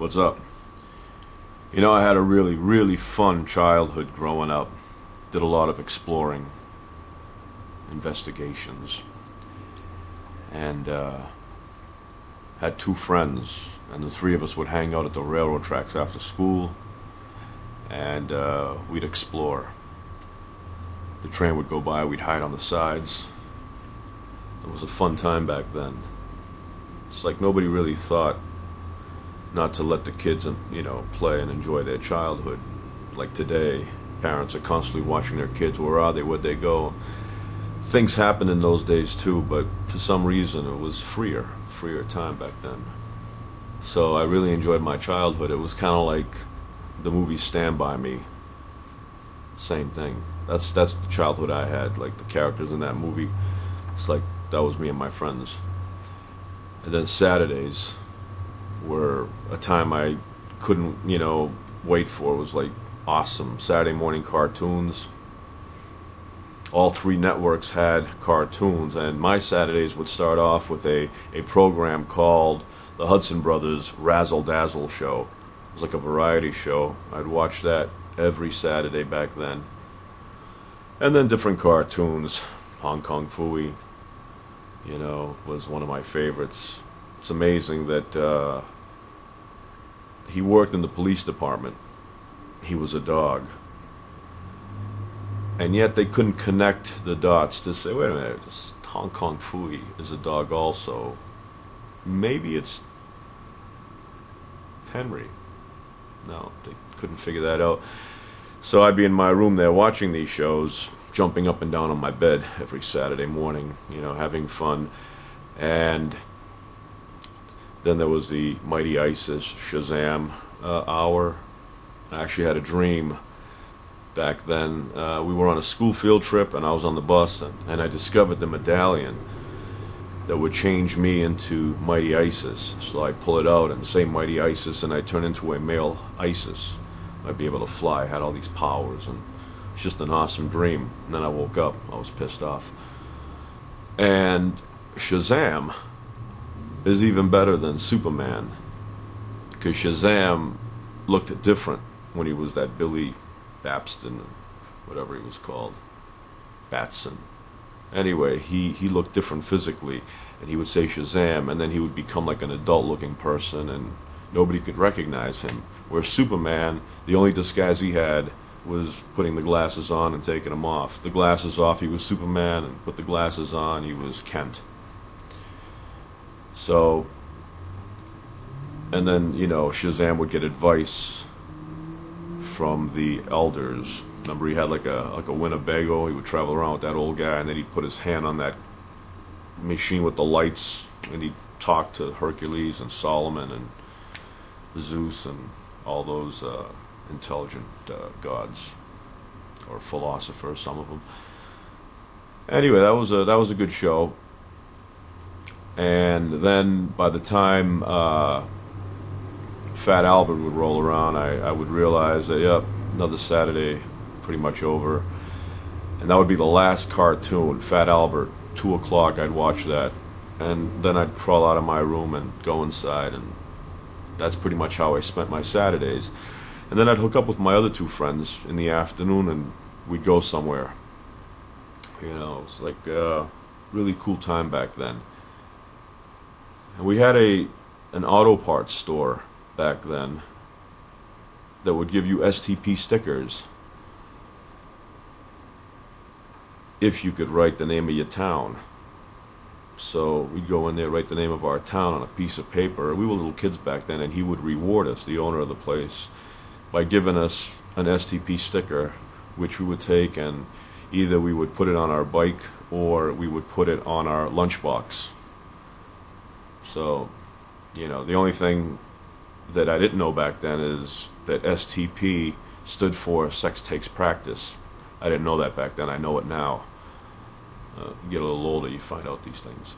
What's up? I had a really, really fun childhood growing up. Did a lot of exploring, investigations, and had two friends, and the three of us would hang out at the railroad tracks after school, and we'd explore. The train would go by, we'd hide on the sides. It was a fun time back then. It's like nobody really thought not to let the kids, play and enjoy their childhood. Like today, parents are constantly watching their kids. Where are they? Where'd they go? Things happened in those days too, but for some reason it was freer time back then. So I really enjoyed my childhood. It was kind of like the movie Stand By Me. Same thing. That's the childhood I had. Like the characters in that movie. It's like that was me and my friends. And then Saturdays were a time I couldn't, wait for. It was like awesome. Saturday morning cartoons. All three networks had cartoons, and my Saturdays would start off with a program called the Hudson Brothers Razzle Dazzle Show. It was like a variety show. I'd watch that every Saturday back then. And then different cartoons. Hong Kong Phooey, was one of my favorites. It's amazing that he worked in the police department. He was a dog. And yet they couldn't connect the dots to say, wait a minute, this Hong Kong Phooey is a dog also. Maybe it's Henry. No, they couldn't figure that out. So I'd be in my room there watching these shows, jumping up and down on my bed every Saturday morning, having fun. And then there was the Mighty Isis Shazam hour. I actually had a dream back then. We were on a school field trip, and I was on the bus, and I discovered the medallion that would change me into Mighty Isis. So I pull it out and say Mighty Isis, and I turn into a male Isis. I'd be able to fly. I had all these powers, and it's just an awesome dream. And then I woke up. I was pissed off. And Shazam is even better than Superman, because Shazam looked different when he was that Billy Babston, whatever he was called, Batson. Anyway, he looked different physically, and he would say Shazam, and then he would become like an adult-looking person, and nobody could recognize him. Where Superman, the only disguise he had was putting the glasses on and taking them off. The glasses off, he was Superman, and put the glasses on, he was Kent. So, and then, Shazam would get advice from the elders. Remember, he had like a Winnebago. He would travel around with that old guy, and then he'd put his hand on that machine with the lights, and he'd talk to Hercules and Solomon and Zeus and all those intelligent gods, or philosophers, some of them. Anyway, that was a good show. And then by the time Fat Albert would roll around, I would realize that, yep, another Saturday, pretty much over. And that would be the last cartoon, Fat Albert, 2 o'clock, I'd watch that. And then I'd crawl out of my room and go inside, and that's pretty much how I spent my Saturdays. And then I'd hook up with my other two friends in the afternoon, and we'd go somewhere. It was like a really cool time back then. And we had an auto parts store back then that would give you STP stickers if you could write the name of your town. So we'd go in there, write the name of our town on a piece of paper. We were little kids back then, and he would reward us, the owner of the place, by giving us an STP sticker, which we would take, and either we would put it on our bike or we would put it on our lunchbox. So, the only thing that I didn't know back then is that STP stood for Sex Takes Practice. I didn't know that back then. I know it now. You get a little older, you find out these things.